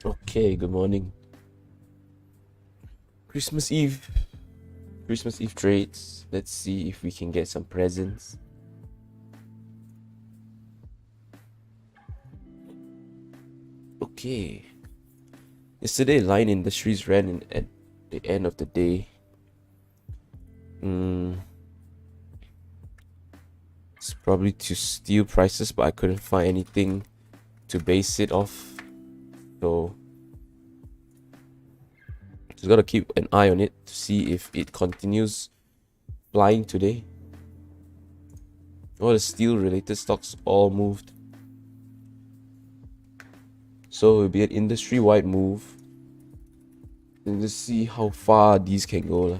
Okay, good morning. Christmas Eve. Christmas Eve trades. Let's see if we can get some presents. Okay. Yesterday, Line Industries ran in at the end of the day. It's probably to steal prices, but I couldn't find anything to base it off. So just gotta keep an eye on it to see if it continues flying today. All the steel related stocks all moved. So it'll be an industry-wide move. And just see how far these can go.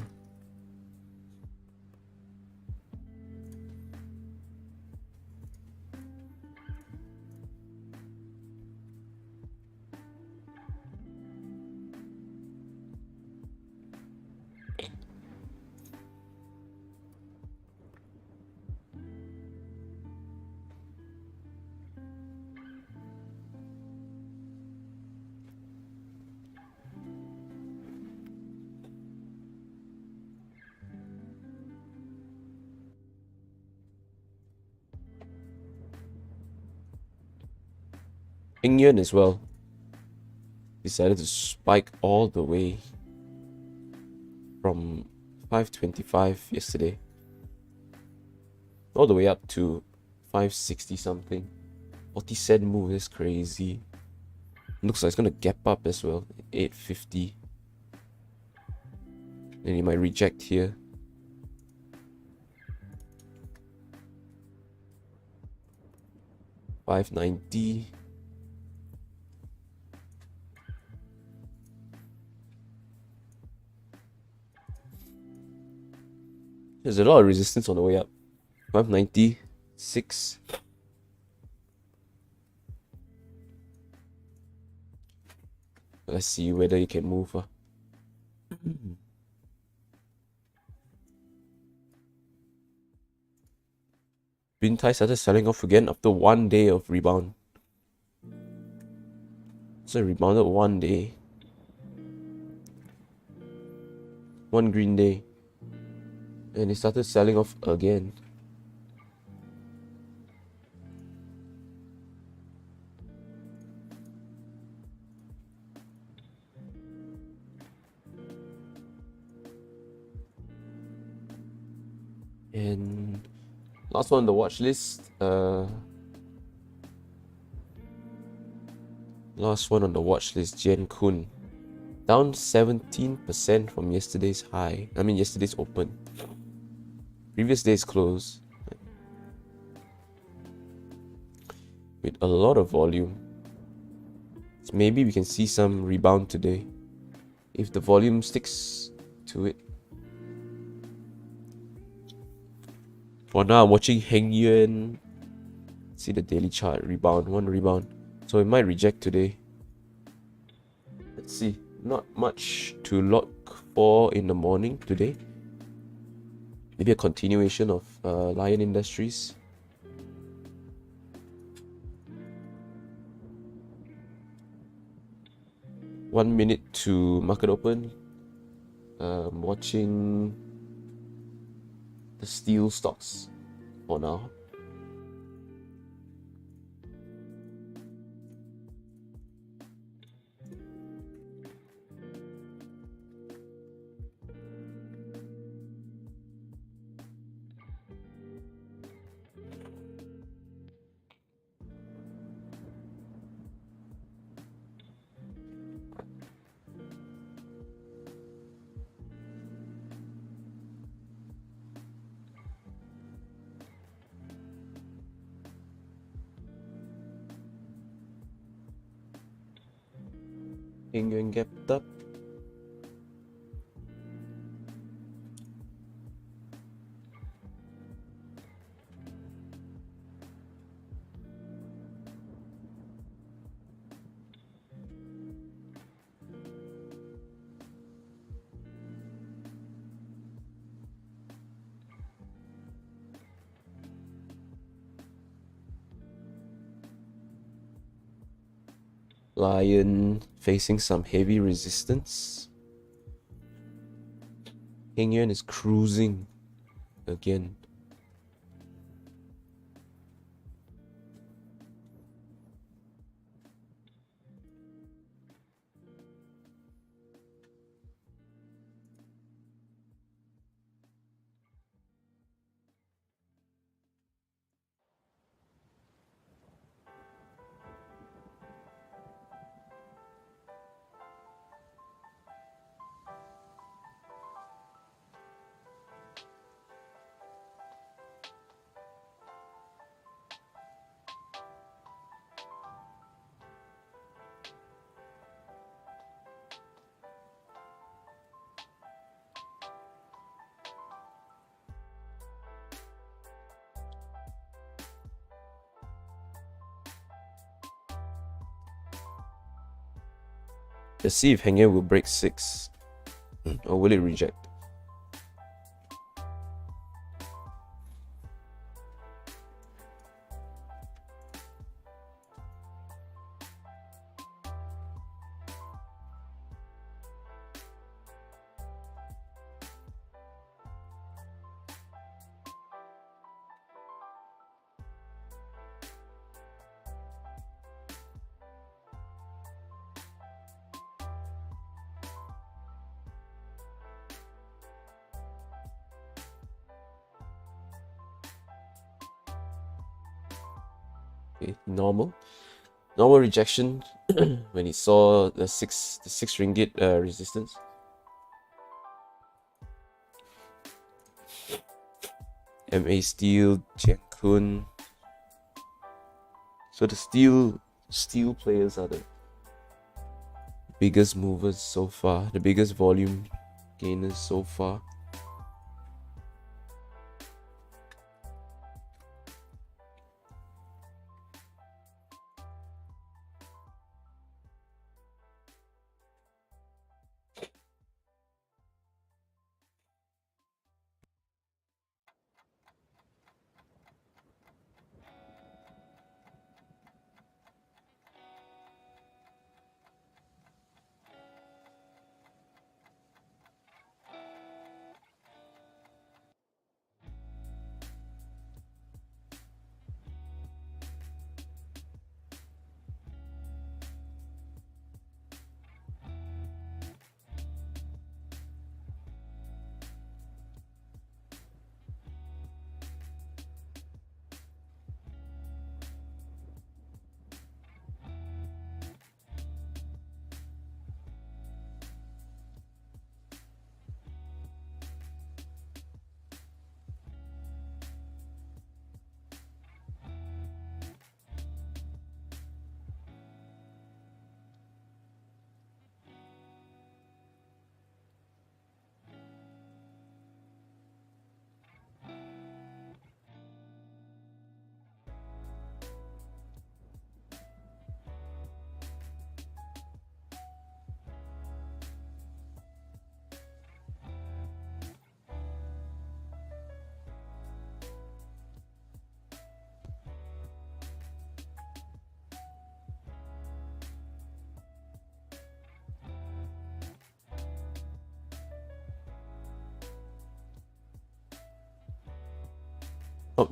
Heng Yuan as well decided to spike all the way from 525 yesterday all the way up to 560 something. 40-cent move, that's crazy. Looks like it's gonna gap up as well. 850. Then he might reject here. $5.90. There's a lot of resistance on the way up. 5.90, 6. Let's see whether you can move. Bintai started selling off again after 1 day of rebound. So it rebounded 1 day. 1 green day. And it started selling off again. And last one on the watch list. Last one on the watch list, Jian Kun. Down 17% from yesterday's high. I mean yesterday's open. Previous day's close. With a lot of volume. So maybe we can see some rebound today. If the volume sticks to it. For now, I'm watching Heng Yuan. See the daily chart. Rebound. 1 rebound. So it might reject today. Let's see. Not much to look for in the morning today. Maybe a continuation of Lion Industries. One minute to market open. Watching the steel stocks for now. Heng Yuan gapped up. Lion facing some heavy resistance. Heng Yuan is cruising again. Let's see if Heng Yuan will break 6 or will it reject. Okay, normal rejection when he saw the six ringgit resistance. MA Steel, Jiankun. So the steel players are the biggest movers so far, the biggest volume gainers so far.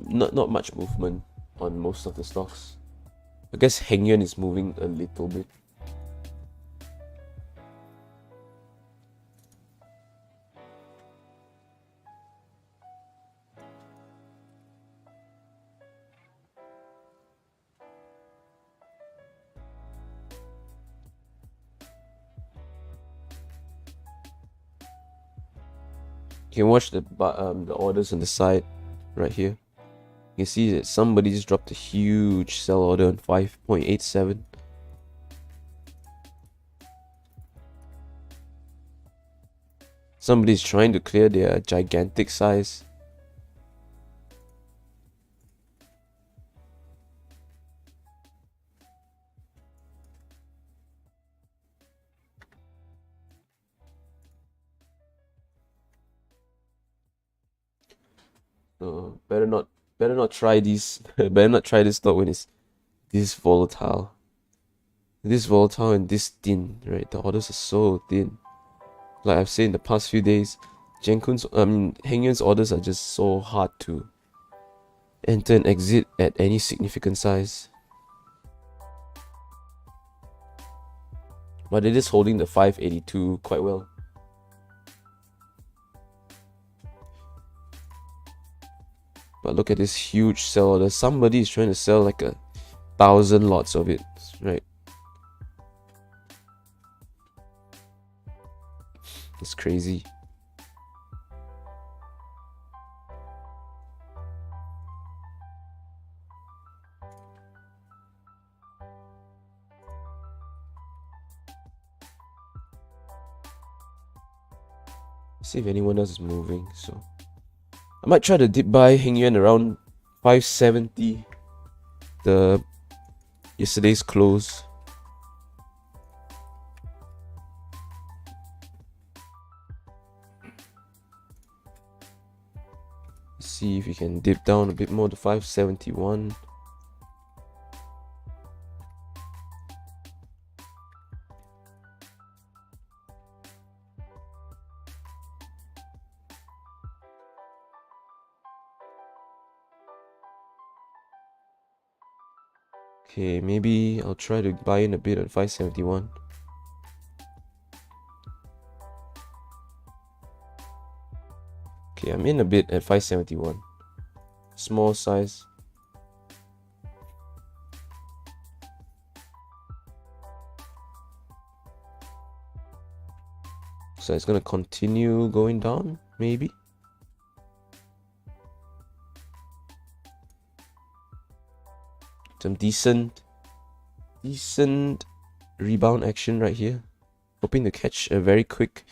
Not much movement on most of the stocks. I guess Heng Yuan is moving a little bit. You can watch the orders on the side right here. You can see that somebody just dropped a huge sell order on 5.87. Somebody's trying to clear their gigantic size. So better not try these. Better not try this stock when it's this volatile. This volatile and this thin, right? The orders are so thin. Like I've said in the past few days, Heng Yuan's orders are just so hard to enter and exit at any significant size. But it is holding the 582 quite well. But look at this huge sell order. Somebody is trying to sell like 1,000 lots of it, right? It's crazy. See if anyone else is moving. So I might try to dip buy Heng Yuan around 570. The yesterday's close. See if you can dip down a bit more to 571. Okay, maybe I'll try to buy in a bit at 571. Okay, I'm in a bit at 571. Small size. like it's gonna continue going down, maybe. Some decent rebound action right here. Hoping to catch a very quick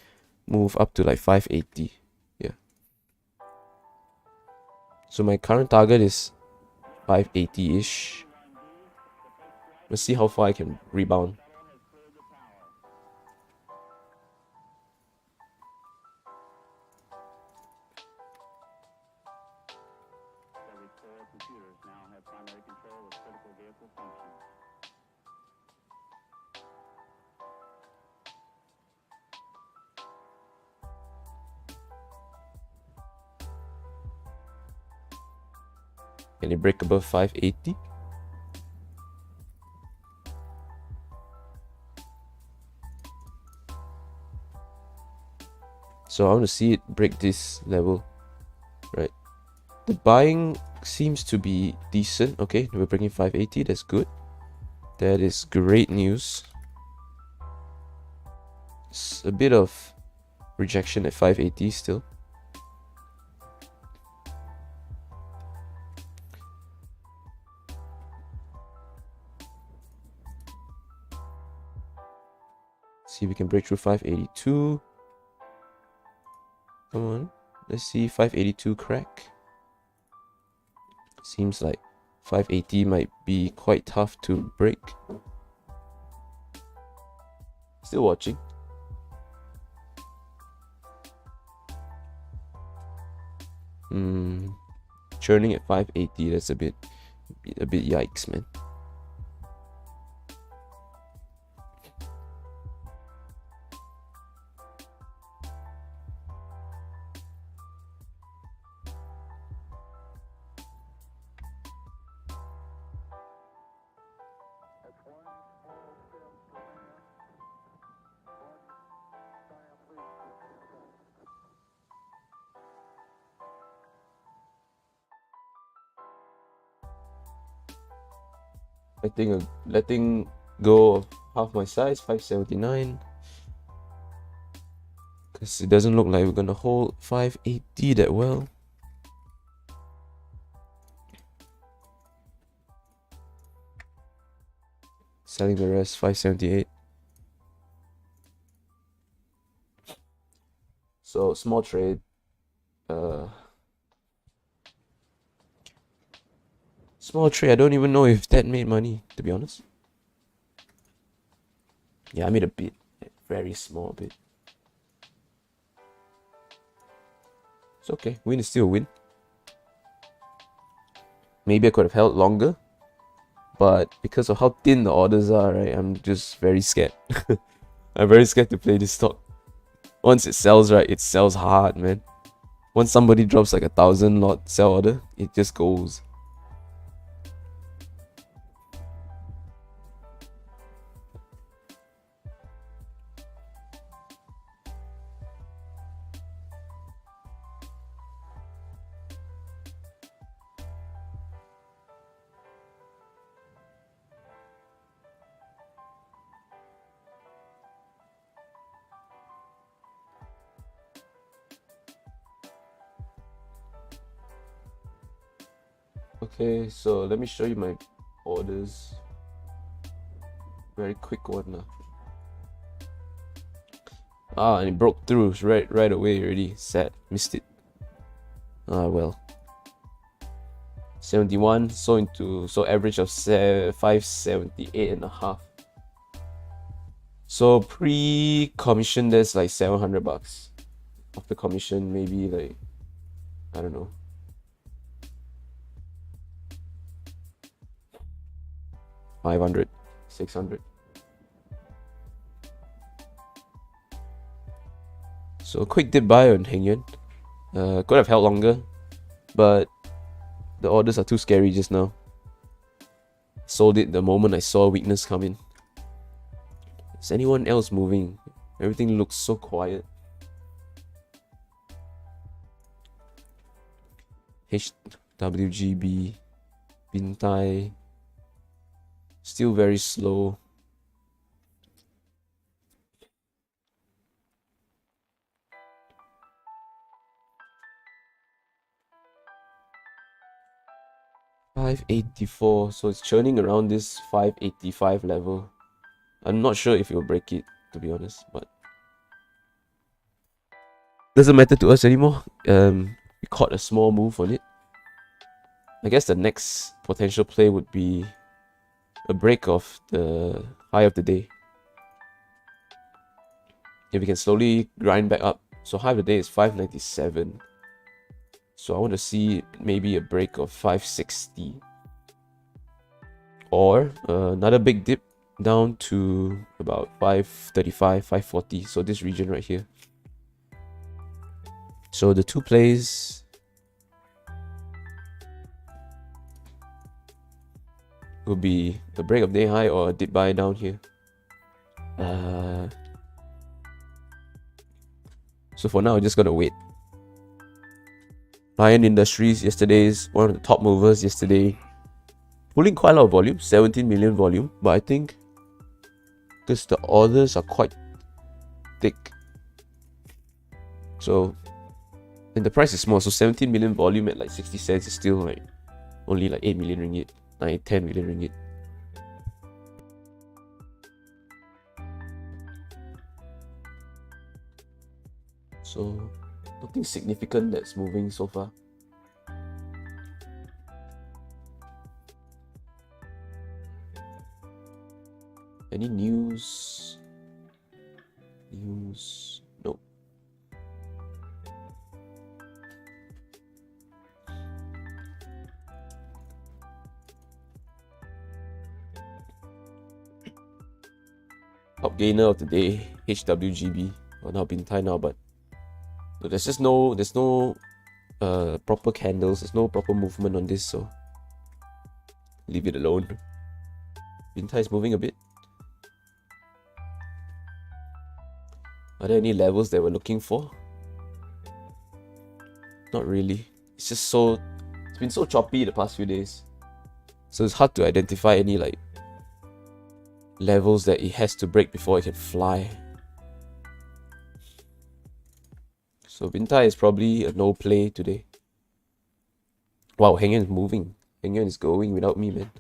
move up to like 580. Yeah. So my current target is 580-ish. Let's see how far I can rebound. Can it break above 580? So I want to see it break this level, right? The buying seems to be decent. Okay, we're breaking 580. That's good. That is great news. It's a bit of rejection at 580 still. See if we can break through 582. Come on. Let's see 582 crack. Seems like 580 might be quite tough to break. Still watching. Churning at 580, that's a bit yikes, man. I think letting go of half my size, 579. Because it doesn't look like we're gonna hold 580 that well. Selling the rest, 578. So small trade. Small trade, I don't even know if that made money, to be honest. Yeah, I made a bit. A very small bit. It's okay. Win is still a win. Maybe I could have held longer. But because of how thin the orders are, right, I'm just very scared. I'm very scared to play this stock. Once it sells, right, it sells hard, man. Once somebody drops like 1,000 lot sell order, it just goes. Okay, so let me show you my orders. Very quick one now. And it broke through right away already. Sad, missed it. Well. 71, so average of 578.5. So pre-commission, there's like $700. After commission, maybe like, I don't know, 500, 600. So quick dip buy on Heng Yuan. Could have held longer, but the orders are too scary just now. Sold it the moment I saw weakness come in. Is anyone else moving? Everything looks so quiet. HWGB, Bintai, still very slow. 584, so it's churning around this 585 level. I'm not sure if it will break it, to be honest, but doesn't matter to us anymore. We caught a small move on it. I guess the next potential play would be a break of the high of the day. If we can slowly grind back up. So high of the day is 597. So I want to see maybe a break of 560. Or another big dip down to about 535, 540. So this region right here. So the two plays will be a break of day high or a dip buy down here. So for now, I'm just gonna wait. Lion Industries, yesterday's one of the top movers yesterday, pulling quite a lot of volume, 17 million volume, but I think because the orders are quite thick, so and the price is small, so 17 million volume at like 60 cents is still like only like 8 million ringgit, 10 million ringgit. So nothing significant that's moving so far. Any news? Nope. Top gainer of the day, HWGB. Well, not been Thai now, but there's no proper candles, there's no proper movement on this, so leave it alone. Bintai is moving a bit. Are there any levels that we're looking for? Not really. It's been so choppy the past few days, so it's hard to identify any like levels that it has to break before it can fly. So Bintai is probably a no play today. Wow, Heng Yuan is moving. Heng Yuan is going without me, man.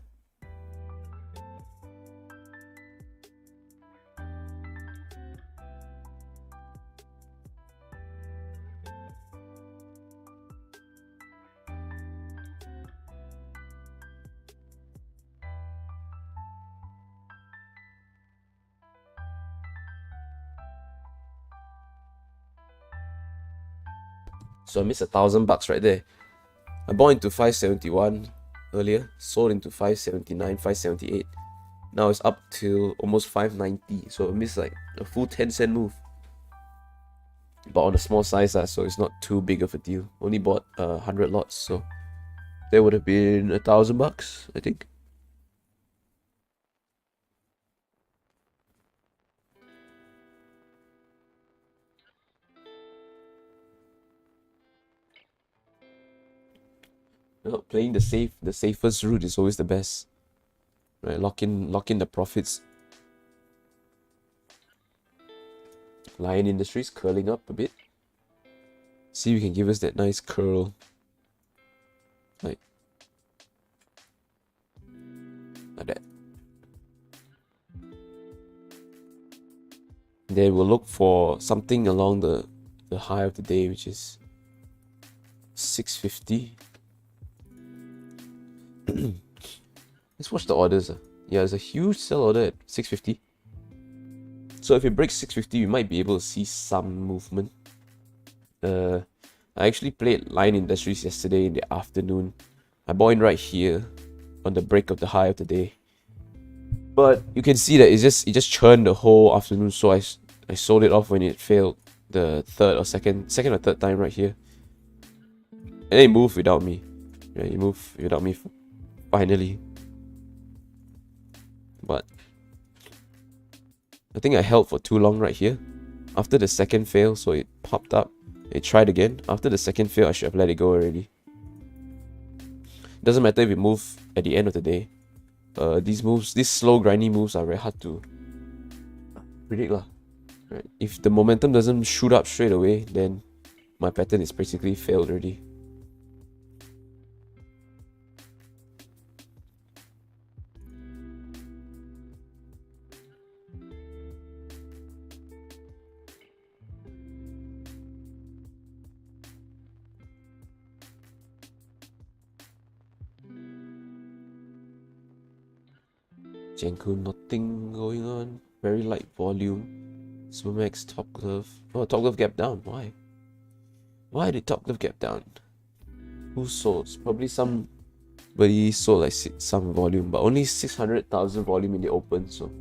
So I missed $1,000 right there. I bought into 571 earlier, sold into 579, 578. Now it's up to almost 590. So I missed like a full 10-cent move. But on a small size, so it's not too big of a deal. Only bought 100 lots, so that would have been $1,000, I think. Playing the safest route is always the best, right? Lock in the profits. Lion Industries curling up a bit. See if we can give us that nice curl, like that. Then we'll look for something along the high of the day, which is 650. Let's watch the orders. Yeah, there's a huge sell order at 650. So if it breaks 650, we might be able to see some movement. I actually played Lion Industries yesterday in the afternoon. I bought in right here on the break of the high of the day. But you can see that it just churned the whole afternoon, so I sold it off when it failed the second or third time right here. And then it moved without me. Yeah, it moved without me finally. But I think I held for too long right here. After the second fail, so it popped up. It tried again. After the second fail, I should have let it go already. Doesn't matter if it moves at the end of the day. These slow grindy moves are very hard to predict lah. Right? If the momentum doesn't shoot up straight away, then my pattern is basically failed already. Jenko, nothing going on. Very light volume. Supermax, Top Glove. Oh, Top Glove gap down. Why? Why did Top Glove gap down? Who sold? Probably somebody sold like some volume, but only 600,000 volume in the open, so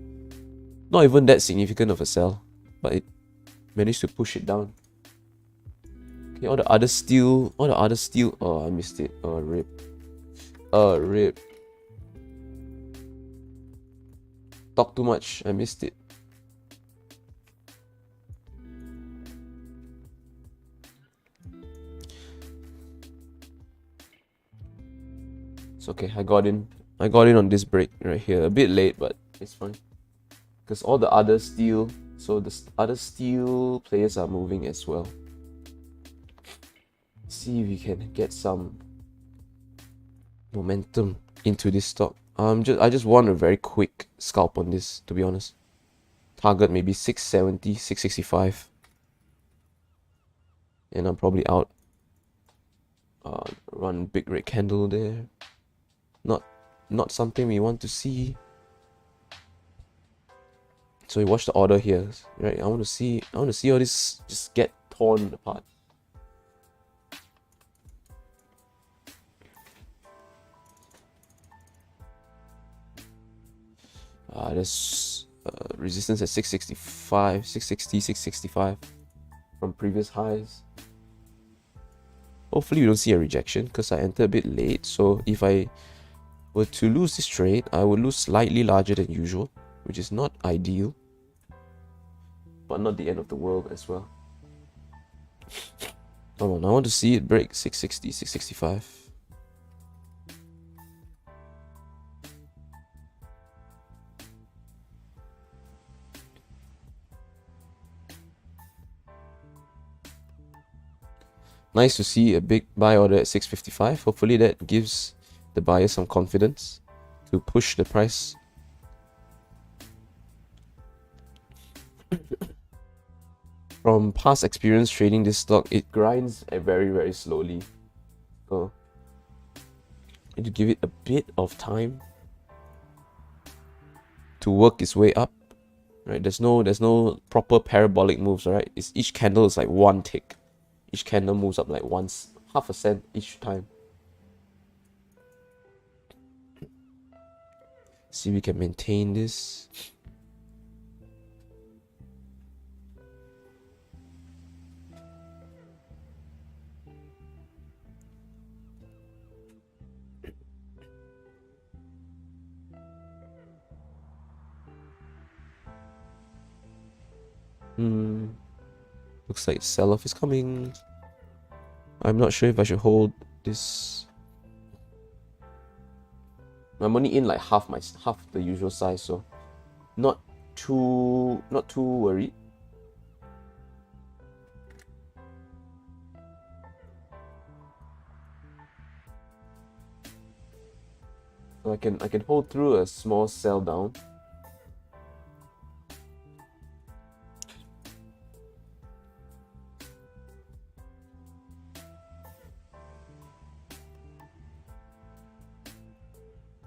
not even that significant of a sell, but it managed to push it down. Okay, all the other steel, oh, I missed it. Oh, rip. Rip. Talk too much, I missed it. It's okay, I got in on this break right here. A bit late, but it's fine. Because all the other steel, so the other steel players are moving as well. See if we can get some momentum into this stock. I just want a very quick scalp on this, to be honest. Target maybe 670, 665. And I'm probably out. Run big red candle there. Not something we want to see. So we watch the order here, right? I want to see all this just get torn apart. There's resistance at 665, 660, 665 from previous highs. Hopefully we don't see a rejection because I entered a bit late. So if I were to lose this trade, I would lose slightly larger than usual, which is not ideal, but not the end of the world as well. Come on, I want to see it break 660, 665. Nice to see a big buy order at 655. Hopefully that gives the buyer some confidence to push the price. From past experience trading this stock, it grinds very, very slowly. So need to give it a bit of time to work its way up. Right? There's no proper parabolic moves, right? Each candle is like one tick. Each candle moves up like once, half a cent each time. See if we can maintain this. Looks like sell-off is coming. I'm not sure if I should hold this. I'm only in like half the usual size, so not too worried. So I can hold through a small sell down.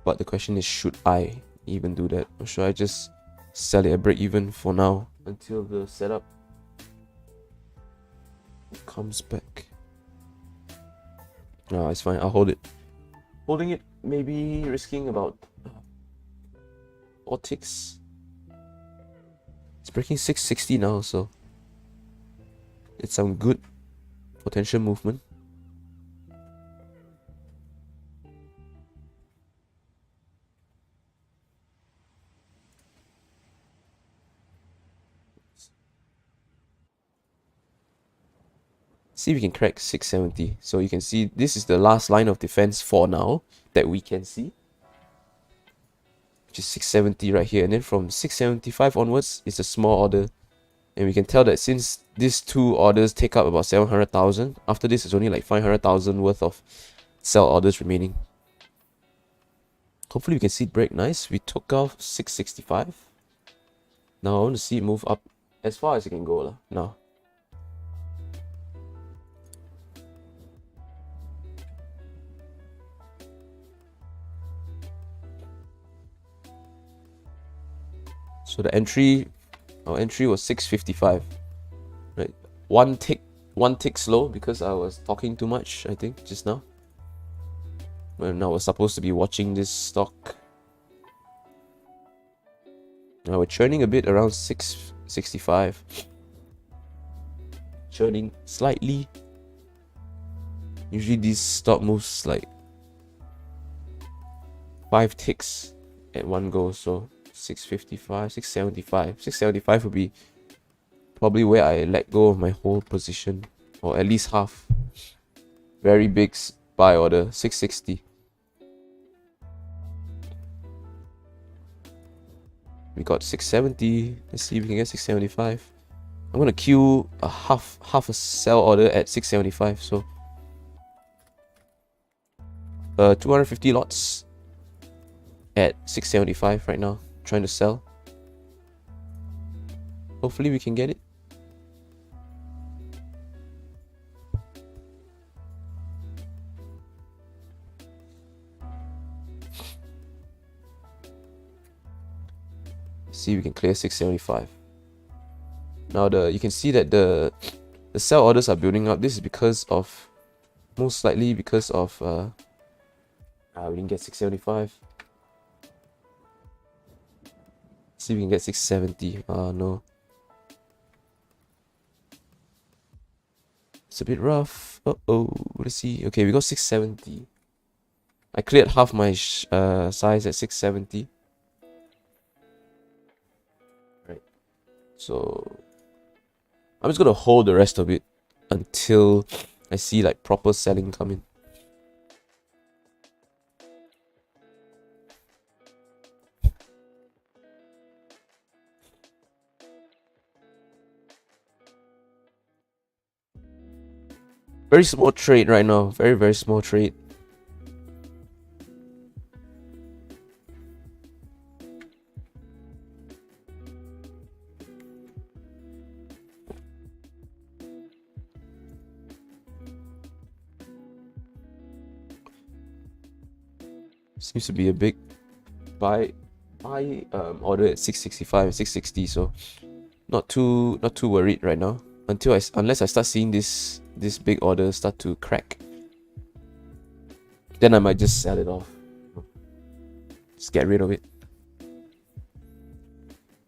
But the question is, should I even do that? Or should I just sell it at break even for now until the setup comes back? No, it's fine. I'll hold it. Holding it, maybe risking about 4 ticks. It's breaking 660 now, so it's some good potential movement. See if we can crack 670. So you can see this is the last line of defense for now that we can see, which is 670 right here. And then from 675 onwards, it's a small order. And we can tell that since these two orders take up about 700,000, after this it's only like 500,000 worth of sell orders remaining. Hopefully we can see it break nice. We took off 665. Now I want to see it move up as far as it can go now. So the entry, our entry was 655. Right, one tick slow because I was talking too much, I think, just now. When I was supposed to be watching this stock. Now we're churning a bit around 665. Churning slightly. Usually these stock moves like 5 ticks at one go, so 655, 675. 675 would be probably where I let go of my whole position, or at least half. Very big buy order, 660. We got 670. Let's see if we can get 675. I'm gonna queue a half a sell order at 675. So 250 lots at 675 right now. Trying to sell. Hopefully we can get it. See if we can clear 675. Now you can see that the sell orders are building up. This is because of, most likely because of we didn't get 675. See if we can get 670. No. It's a bit rough. Let's see. Okay, we got 670. I cleared half my size at 670. Right. So I'm just gonna hold the rest of it until I see like proper selling coming. Very small trade right now. Very, very small trade. Seems to be a big buy order at 665 and 660, so not too worried right now unless I start seeing this big order start to crack. Then I might just sell it off. Just get rid of it.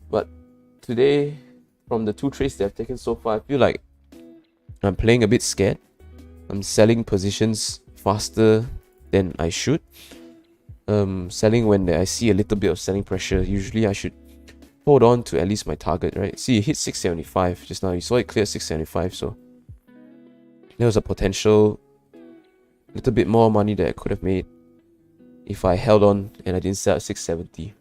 But today, from the 2 trades that I've taken so far, I feel like I'm playing a bit scared. I'm selling positions faster than I should. Selling when I see a little bit of selling pressure. Usually I should hold on to at least my target, right? See, it hit 675 just now. You saw it clear 675, so there was a potential little bit more money that I could have made if I held on and I didn't sell at 670.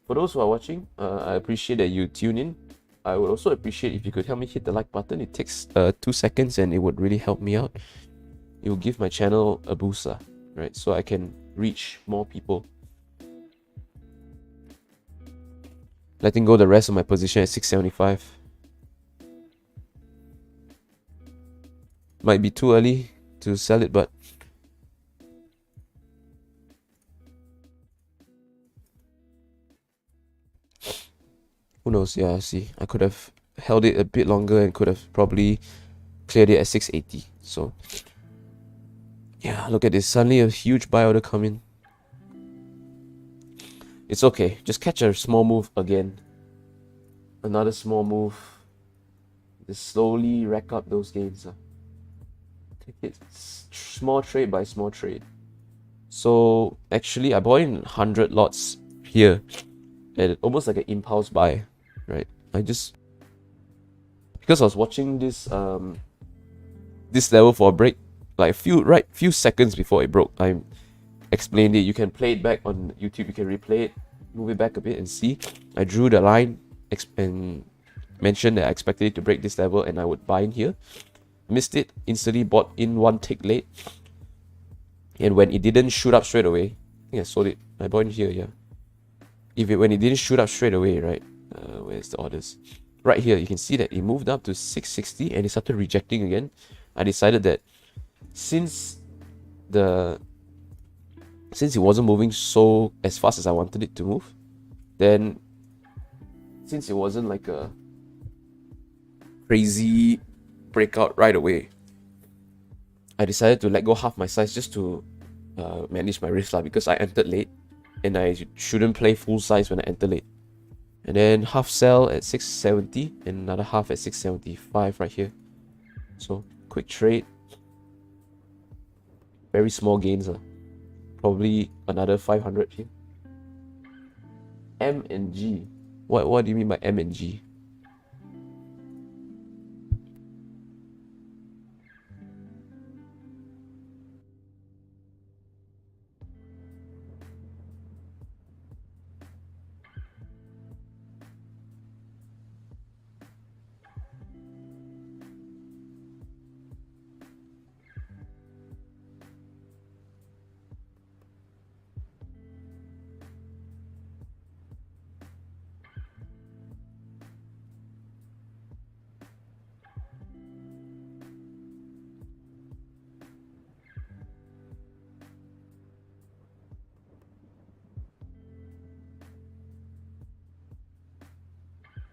For those who are watching, I appreciate that you tune in. I would also appreciate if you could help me hit the like button. It takes 2 seconds and it would really help me out. It will give my channel a Bursa, right? So I can reach more people. Letting go the rest of my position at 675. Might be too early to sell it, but who knows? Yeah, see, I could have held it a bit longer and could have probably cleared it at 680. So yeah, look at this. Suddenly a huge buy order come in. It's okay. Just catch a small move again. Another small move. Just slowly rack up those gains. Take it small trade by small trade. So actually I bought in 100 lots here. And almost like an impulse buy, right? Because I was watching this this level for a break, like few seconds before it broke. I explained it. You can play it back on YouTube. You can replay it, move it back a bit and see. I drew the line and mentioned that I expected it to break this level and I would buy in here. Missed it, instantly bought in 1 tick late. And when it didn't shoot up straight away, I think I sold it. I bought in here, yeah. When it didn't shoot up straight away, right? Where's the orders? Right here, you can see that it moved up to 660 and it started rejecting again. I decided that since the since it wasn't moving so as fast as I wanted it to move, then since it wasn't like a crazy breakout right away, I decided to let go half my size just to manage my risk lah, because I entered late and I shouldn't play full size when I enter late. And then half sell at 670 and another half at 675 right here. So quick trade, very small gains, probably another 500 here. M and G. What do you mean by M and G?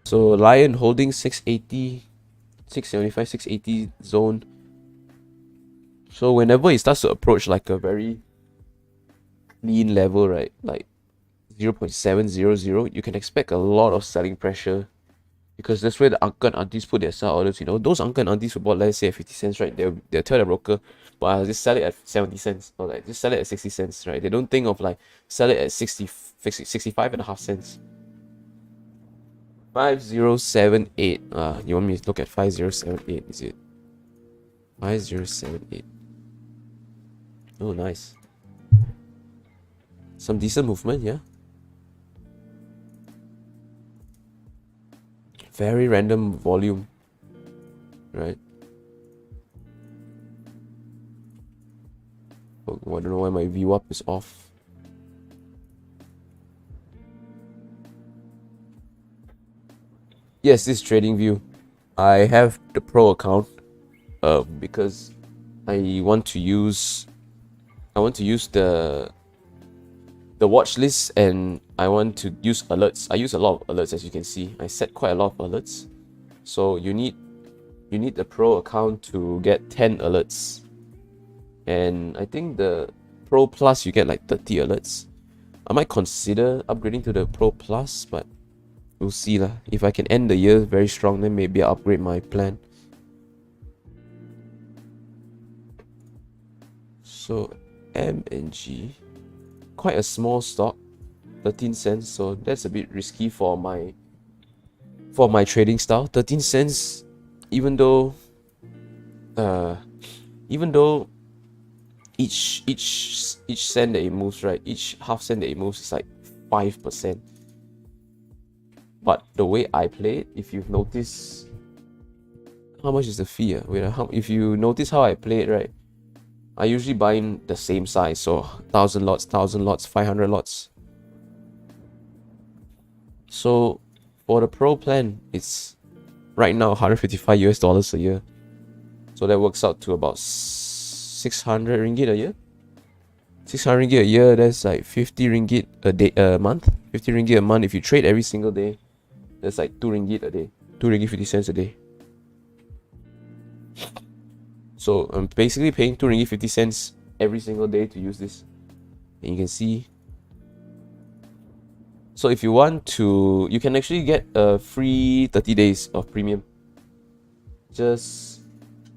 So Lion holding 680, 675, 680 zone. So whenever it starts to approach like a very clean level, right, like 0.700, you can expect a lot of selling pressure, because that's where the uncle and aunties put their sell orders. You know, those uncle and aunties who bought, let's say, at 50 cents, right, they'll tell the broker, but I'll just sell it at 70 cents, or like just sell it at 60 cents, right? They don't think of like sell it at 65 and a half cents. 5078. You want me to look at 5078? Is it 5078? Oh, nice. Some decent movement, yeah. Very random volume, right? Oh, I don't know why my view up is off. Yes, this trading view. I have the pro account because I want to use the watch list, and I want to use alerts. I use a lot of alerts, as you can see. I set quite a lot of alerts. So you need the pro account to get 10 alerts. And I think the Pro Plus you get like 30 alerts. I might consider upgrading to the Pro Plus, but we'll see lah. If I can end the year very strong, then maybe I'll upgrade my plan. So M and G, quite a small stock, 13 cents. So that's a bit risky for my trading style. 13 cents, even though each cent that it moves, right, each half cent that it moves is like 5%. But the way I play it, if you've noticed, how much is the fee? If you notice how I play it, right, I usually buy in the same size, so 1,000 lots, 500 lots. So for the pro plan, it's right now $155 a year. So that works out to about 600 ringgit a year. 600 ringgit a year, that's like 50 ringgit a month. 50 ringgit a month. If you trade every single day, that's like 2 ringgit a day. 2 ringgit 50 cents a day. So I'm basically paying 2 ringgit 50 cents every single day to use this. And you can see. So if you want to, you can actually get a free 30 days of premium. Just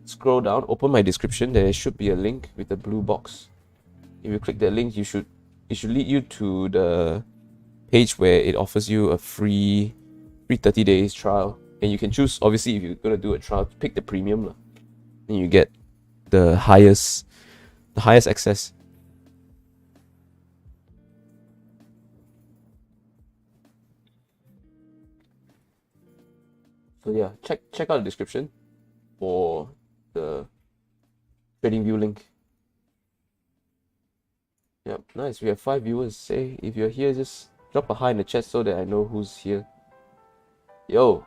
scroll down, open my description. There should be a link with the blue box. If you click that link, it should lead you to the page where it offers you a free 30 days trial. And you can choose, obviously, if you're gonna do a trial, pick the premium, and you get the highest access. So yeah, check out the description for the trading view link. Yep, nice. We have 5 viewers. Say if you're here, just drop a hi in the chat so that I know who's here. Yo,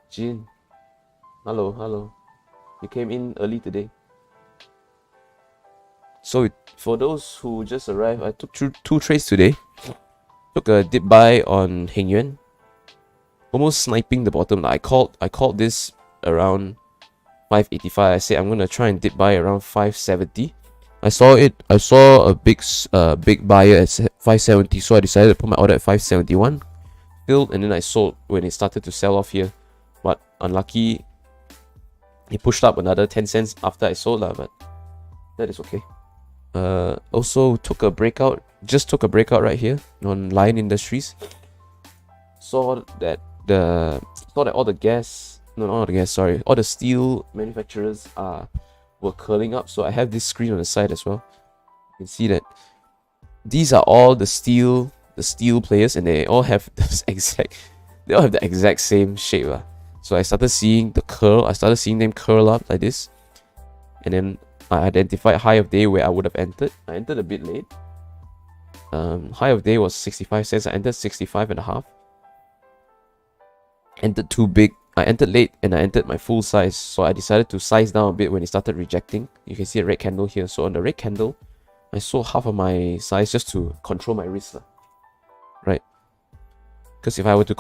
Jin. Hello. You came in early today. So for those who just arrived, I took two trades today. Took a dip buy on Heng Yuan, almost sniping the bottom. I called this around 585. I said I'm gonna try and dip buy around 570. I saw a big buyer at 570, so I decided to put my order at 571. Filled, and then I sold when it started to sell off here. But unlucky, it pushed up another 10 cents after I sold lah, but that is okay. Also took a breakout right here on Lion Industries. Saw that all the steel manufacturers were curling up. So I have this screen on the side as well. You can see that these are all the steel players, and they all have the exact same shape. So I started seeing them curl up like this, and then I identified high of day where I would have entered. I entered a bit late. High of day was 65 cents. I entered 65 and a half. Entered too big. I entered late and I entered my full size. So I decided to size down a bit when it started rejecting. You can see a red candle here. So on the red candle, I sold half of my size just to control my risk. Right? Because if I were to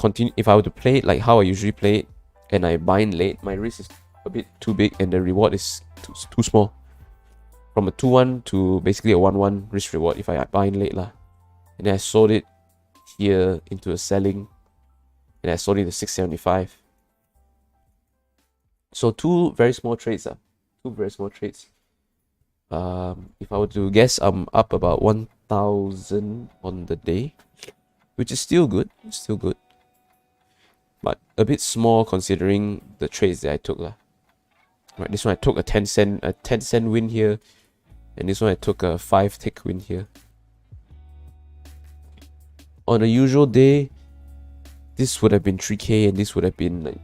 play it like how I usually play it, and I buy in late, my risk is a bit too big and the reward is too small. From a 2-1 to basically a 1-1 risk reward if I buy in late lah. And then I sold it here into a selling, and I sold it to 675. So two very small trades. If I were to guess, I'm up about 1,000 on the day, which is still good. But a bit small considering the trades that I took lah. Right, this one I took a 10 cent win here, and this one I took a 5 tick win here. On a usual day, this would have been 3k, and this would have been like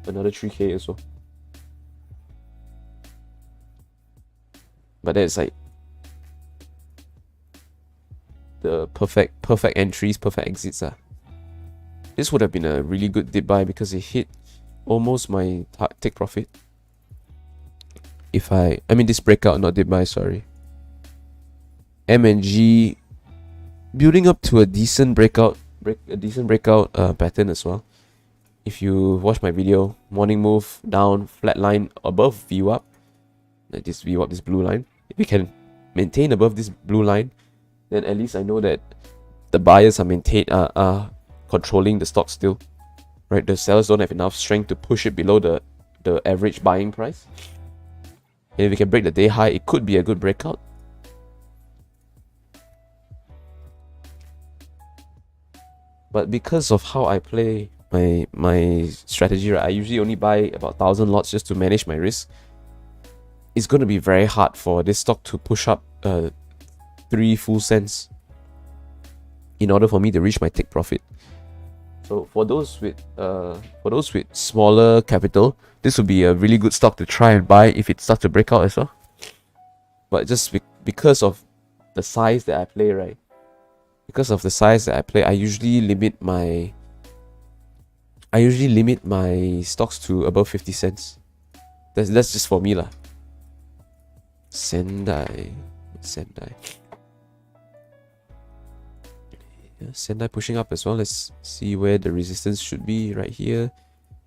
another 3k or so. But that's like the perfect entries, perfect exits. This would have been a really good dip buy because it hit almost my take profit. This breakout, not dip buy, sorry. M&G building up to a decent breakout pattern as well. If you watch my video, morning move down, flat line above VWAP, like this VWAP, this blue line. If we can maintain above this blue line, then at least I know that the buyers are controlling the stock still, right? The sellers don't have enough strength to push it below the average buying price. And if we can break the day high, it could be a good breakout. But because of how I play my strategy, right, I usually only buy about 1,000 lots just to manage my risk. It's going to be very hard for this stock to push up 3 full cents in order for me to reach my take profit. So for those with smaller capital, this would be a really good stock to try and buy if it starts to break out as well. But just because of the size that I play, right? Because of the size that I play, I usually limit my stocks to above 50 cents. That's just for me lah. Sendai. Yeah, Sendai pushing up as well. Let's see where the resistance should be, right here,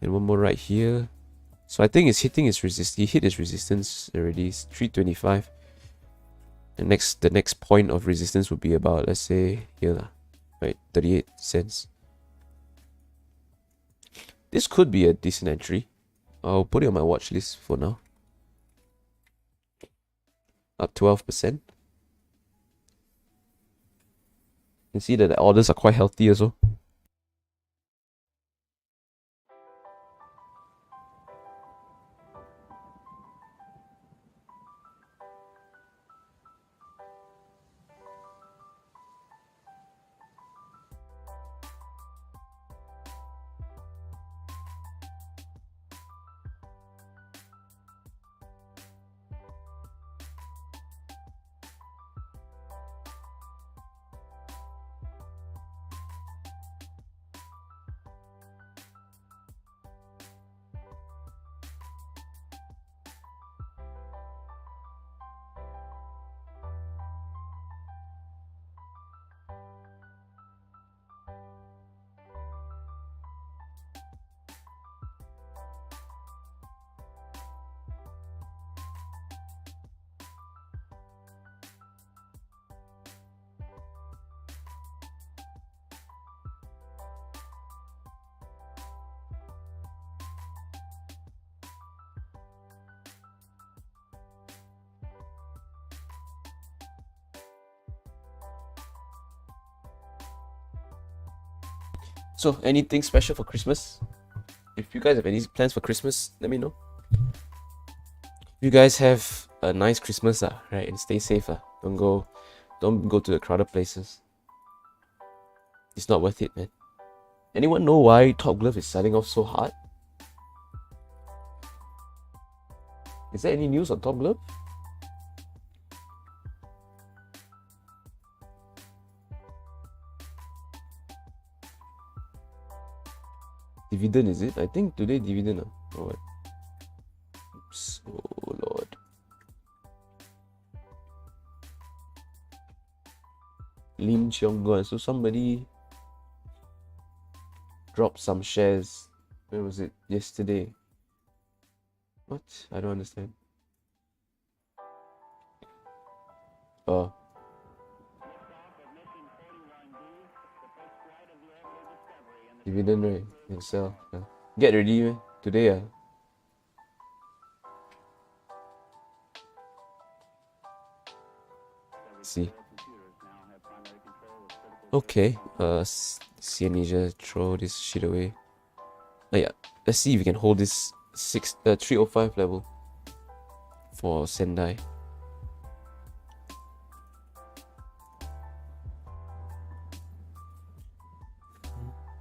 and one more right here. So I think it's hitting its resistance. He hit its resistance already. It's 325. The next point of resistance would be about, let's say here lah, right, 38 cents. This could be a decent entry. I'll put it on my watch list for now. Up 12%. You can see that the orders are quite healthy as well. So, anything special for Christmas? If you guys have any plans for Christmas, let me know. You guys have a nice Christmas, right? And stay safe, Don't go to the crowded places. It's not worth it, man. Anyone know why Top Glove is selling off so hard? Is there any news on Top Glove? Dividend, is it? I think today dividend, or what? Oops. Oh Lord. Lim Cheong Guan. So somebody dropped some shares. When was it? Yesterday. What? I don't understand. Oh. Dividend, right? You sell. Yeah. Get ready, man. Today, see. Okay. CNAsia, throw this shit away. Oh, yeah. Let's see if we can hold this 305 level for Sendai.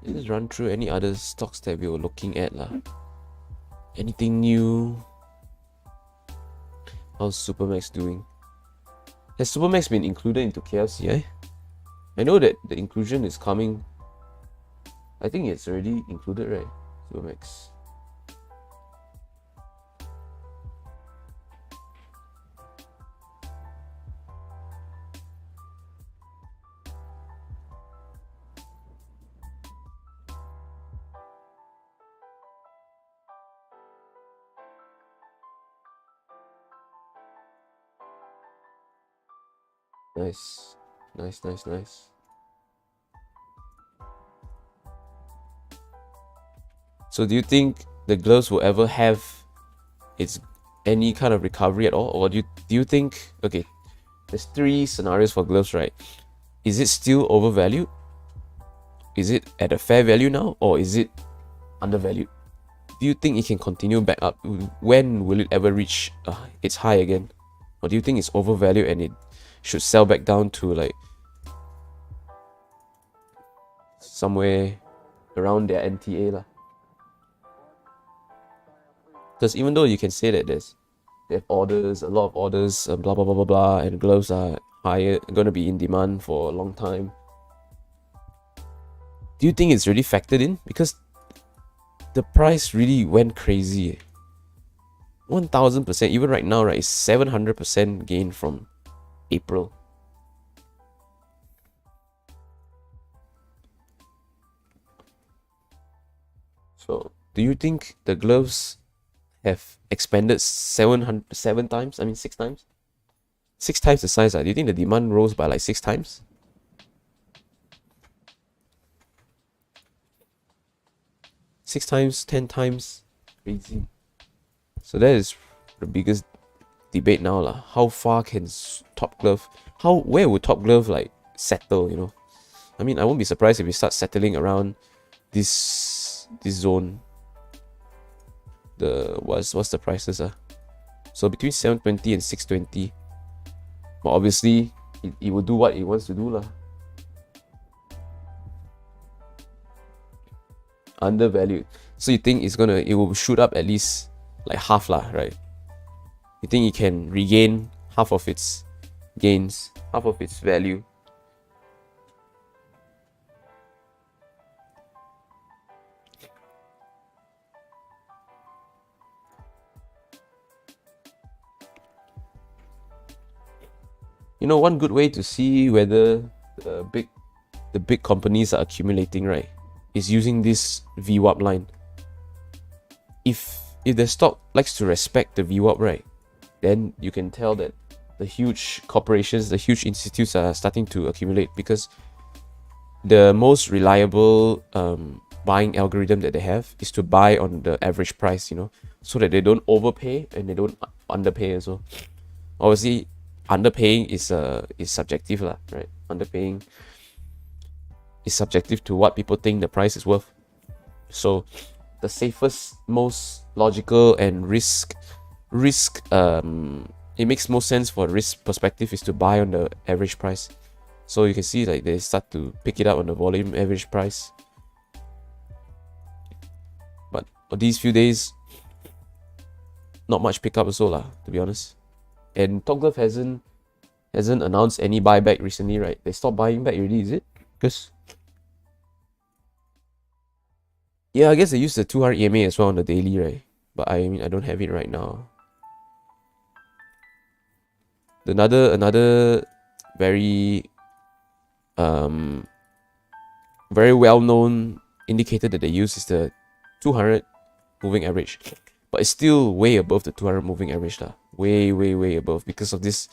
Let's run through any other stocks that we were looking at, lah. Anything new? How's Supermax doing? Has Supermax been included into KFC? I know that the inclusion is coming. I think it's already included, right? Supermax. Nice. So do you think the gloves will ever have any kind of recovery at all? Or do you think, okay, there's 3 scenarios for gloves, right? Is it still overvalued? Is it at a fair value now? Or is it undervalued? Do you think it can continue back up? When will it ever reach its high again? Or do you think it's overvalued and it should sell back down to like somewhere around their NTA lah? Because even though you can say that they have orders, a lot of orders, blah blah blah blah blah, and gloves are gonna be in demand for a long time. Do you think it's really factored in? Because the price really went crazy. 1000%, even right now, right, is 700% gain from April. So, do you think the gloves have expanded 7 times? I mean, 6 times? 6 times the size. Do you think the demand rose by like 6 times? Six times, 10 times, crazy. So that is the biggest debate now, lah. How far can Top Glove? Where would Top Glove like settle? You know, I mean, I won't be surprised if we start settling around this zone. What's the prices? So between 720 and 620. But obviously, it will do what it wants to do, lah. Undervalued. So you think it will shoot up at least like half, lah, right? You think it can regain half of its gains, half of its value? You know, one good way to see whether the big companies are accumulating, right, is using this VWAP line. If the stock likes to respect the VWAP, right, then you can tell that the huge corporations, the huge institutes are starting to accumulate, because the most reliable buying algorithm that they have is to buy on the average price, you know, so that they don't overpay and they don't underpay as well. Obviously, underpaying is subjective, lah, right? Underpaying is subjective to what people think the price is worth. So the safest, most logical and it makes most sense for risk perspective is to buy on the average price. So you can see like they start to pick it up on the volume average price. But for these few days, not much pickup also lah, to be honest. And Top Glove hasn't announced any buyback recently, right? They stopped buying back already, is it? Because yeah, I guess they use the 200 EMA as well on the daily, right? But I mean, I don't have it right now. Another very very well-known indicator that they use is the 200 moving average, but it's still way above the 200 moving average lah. Way above because of this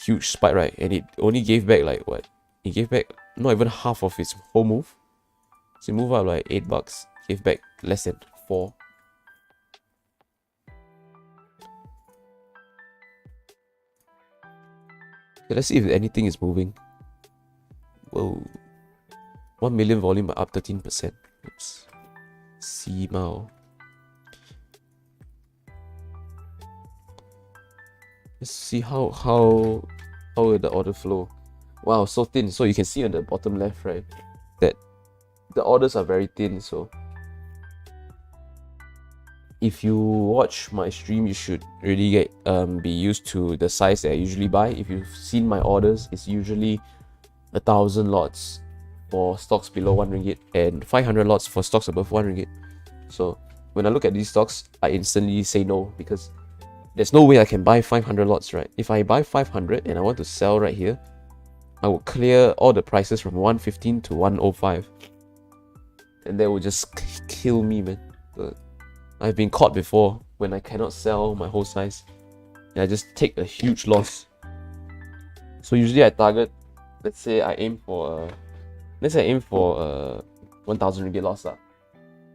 huge spike, right? And it only gave back like what? It gave back not even half of its whole move. So it moved up like $8, gave back less than 4. Okay, let's see if anything is moving. Whoa. 1 million volume up 13%. Oops. CMAO. Let's see how will the order flow. Wow, so thin. So you can see on the bottom left, right, that the orders are very thin. So if you watch my stream, you should really get be used to the size that I usually buy. If you've seen my orders, it's usually 1,000 lots for stocks below 1 ringgit and 500 lots for stocks above 1 ringgit. So when I look at these stocks, I instantly say no, because there's no way I can buy 500 lots, right? If I buy 500 and I want to sell right here, I will clear all the prices from 115 to 105, and that will just kill me, man. I've been caught before when I cannot sell my whole size and I just take a huge loss. So usually I target, let's say I aim for 1,000 ringgit loss lah.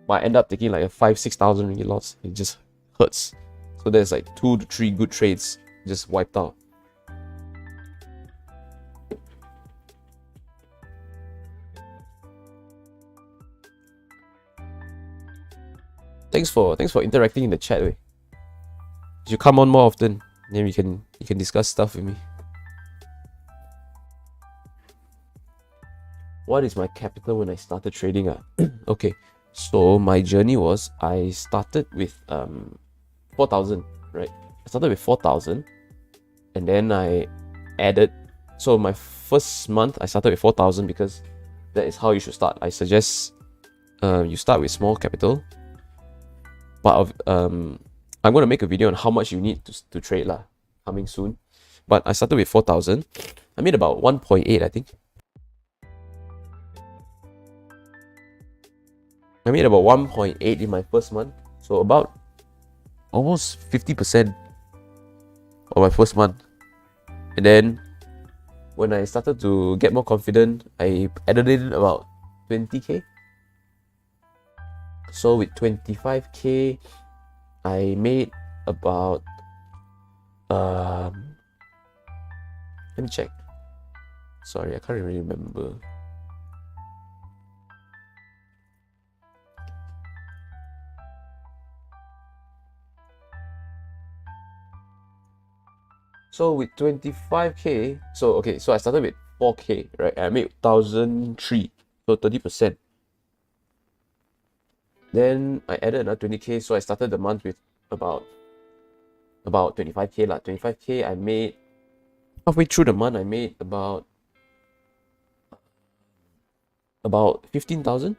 But I end up taking like a 5,000-6,000 ringgit loss. It just hurts. So there's like 2 to 3 good trades just wiped out. Thanks for interacting in the chat. You should come on more often. Then you can discuss stuff with me. What is my capital when I started trading? Okay, so my journey was I started with 4,000, right? I started with 4,000, and then I added. So my first month I started with 4,000 because that is how you should start. I suggest you start with small capital. But I'm going to make a video on how much you need to trade lah, coming soon. But I started with 4,000. I made about 1.8, I think. I made about 1.8 in my first month. So about almost 50% of my first month. And then when I started to get more confident, I added in about 20k. So with 25k, I made about let me check. Sorry, I can't really remember. So with 25k, so I started with 4k, right? I made 1,003, so 30%. Then I added another 20k, so I started the month with about 25k lah. 25k I made halfway through the month. I made about 15,000.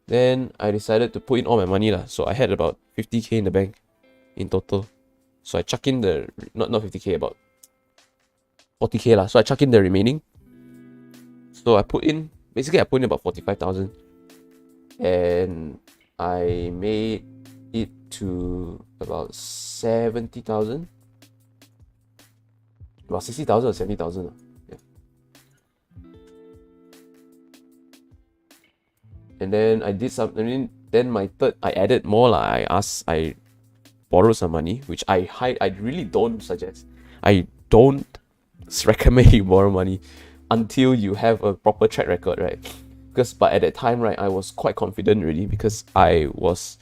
Then I decided to put in all my money lah. So I had about 50k in the bank in total. So I chuck in the not 50k, about 40k lah. So I chuck in the remaining. So I put in about 45,000. And I made it to about 70,000, about 60,000 or 70,000. Yeah. And then I did some. Then my third, I added more. I borrowed some money, which I really don't suggest. I don't recommend you borrow money, until you have a proper track record, right? But at that time, right, I was quite confident already because I was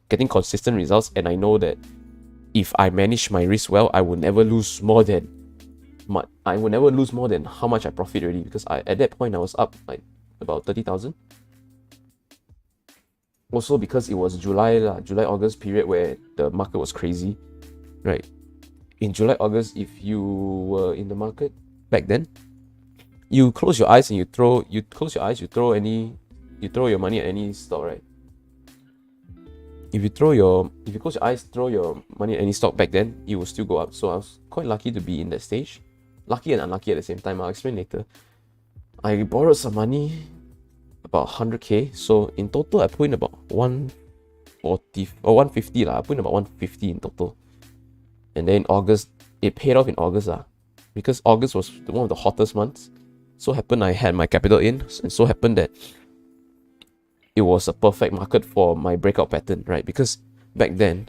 getting consistent results, and I know that if I manage my risk well, I will never lose more than how much I profit already, because at that point I was up like about 30,000. Also because it was July August period where the market was crazy, right? In July August, if you were in the market back then, you close your eyes and you throw your money at any stock, right? If you close your eyes, throw your money at any stock back then, it will still go up. So I was quite lucky to be in that stage. Lucky and unlucky at the same time. I'll explain later. I borrowed some money, about 100k. So in total, I put in about 140 or 150 lah. I put in about 150 in total. And then August, it paid off in August because August was one of the hottest months. So happened I had my capital in, and so happened that it was a perfect market for my breakout pattern, right? Because back then,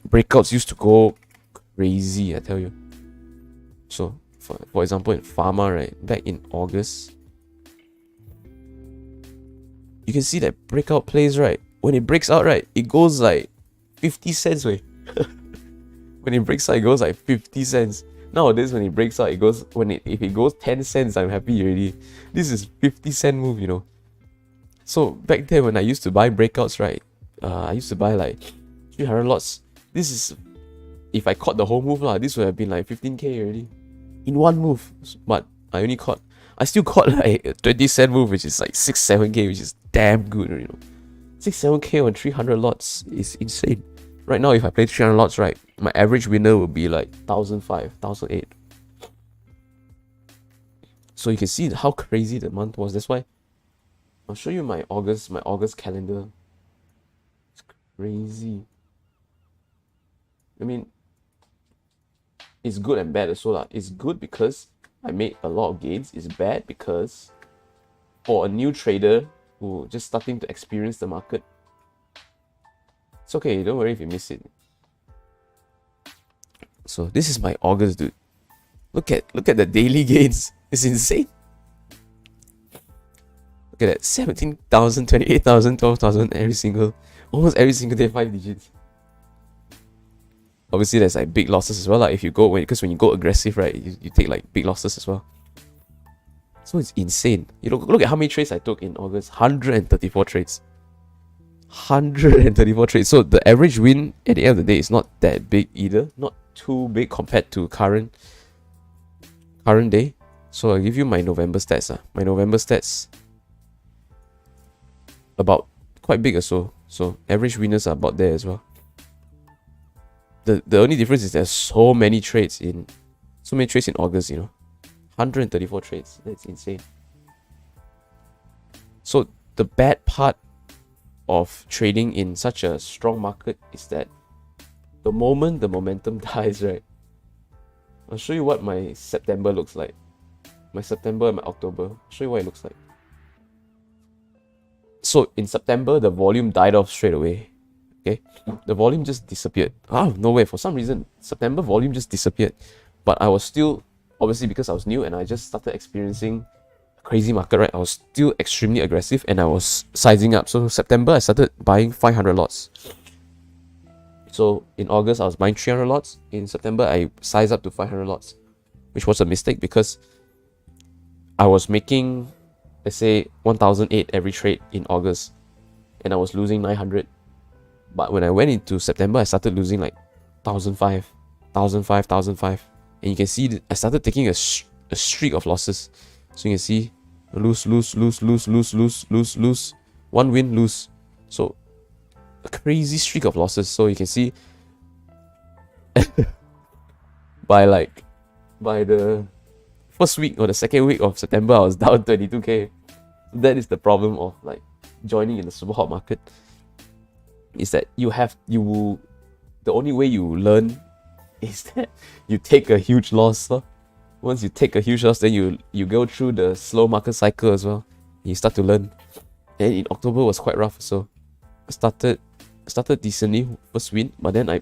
breakouts used to go crazy, I tell you. So, for example, in pharma, right, back in August, you can see that breakout plays, right? When it breaks out, right, it goes like 50 cents, way. When it breaks out, it goes like 50 cents. Nowadays, when it breaks out, if it goes 10 cents, I'm happy already. This is 50-cent move, you know. So back then, when I used to buy breakouts, right, I used to buy like 300 lots. This is, if I caught the whole move lah, this would have been like 15k already in one move. But I still caught like a 20-cent move, which is like 6-7k, which is damn good, you know. 6-7k on 300 lots is insane. Right now, if I play 300 lots, right, my average winner would be like 1,005, 1,008. So you can see how crazy the month was. That's why I'll show you my August calendar. It's crazy. I mean, it's good and bad as well. It's good because I made a lot of gains. It's bad because for a new trader who just starting to experience the market, it's okay, don't worry if you miss it. So this is my August, dude. Look at the daily gains. It's insane. Look at that. 17,000, 28,000, 12,000 almost every single day, 5 digits. Obviously there's like big losses as well, like because when you go aggressive, right, you take like big losses as well. So it's insane. You look at how many trades I took in August. 134 trades. 134 trades. So the average win at the end of the day is not that big either. Not too big compared to current day. So I'll give you my November stats. My November stats about quite big or so. So average winners are about there as well. The only difference is there's so many trades in August, you know. 134 trades. That's insane. So the bad part of trading in such a strong market is that the moment the momentum dies, right? I'll show you what my September looks like. My September and my October. I'll show you what it looks like. So in September, the volume died off straight away. Okay, the volume just disappeared. Out of nowhere, for some reason, September volume just disappeared. But I was still, obviously because I was new and I just started experiencing a crazy market, right? I was still extremely aggressive and I was sizing up. So September, I started buying 500 lots. So in August, I was buying 300 lots. In September, I sized up to 500 lots, which was a mistake because I was making, let's say, 1,008 every trade in August, and I was losing 900. But when I went into September, I started losing like 1,005, 1,005, 1,005. And you can see I started taking a streak of losses. So you can see lose, one win, lose. So a crazy streak of losses. So you can see by the first week or the second week of September, I was down 22k. That is the problem of like joining in the super hot market. Is that the only way you learn is that you take a huge loss. So once you take a huge loss, then you go through the slow market cycle as well. You start to learn. And in October was quite rough. So I started decently, first win, but then I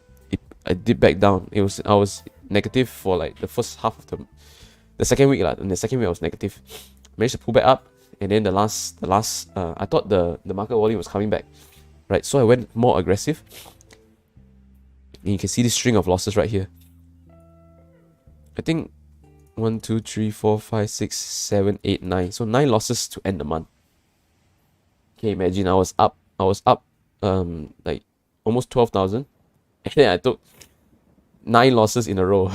dipped back down. I was negative for like the first half of The second week, in the second week I was negative. Managed to pull back up, and then the last, I thought the market volume was coming back, right? So I went more aggressive. And you can see this string of losses right here. I think 1, 2, 3, 4, 5, 6, 7, 8, 9. So 9 losses to end the month. Okay, imagine I was up like almost 12,000, and then I took 9 losses in a row.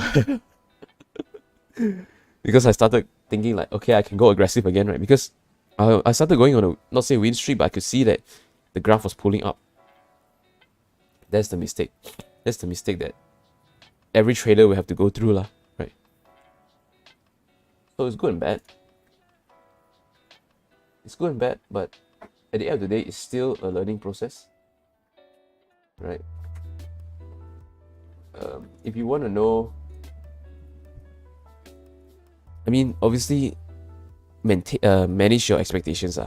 Because I started thinking like, okay, I can go aggressive again, right? Because I started going on a, not say win streak, but I could see that the graph was pulling up. That's the mistake. That's the mistake that every trader will have to go through, lah, right? So it's good and bad. It's good and bad, but at the end of the day, it's still a learning process, right? If you want to know, I mean, obviously, manage your expectations.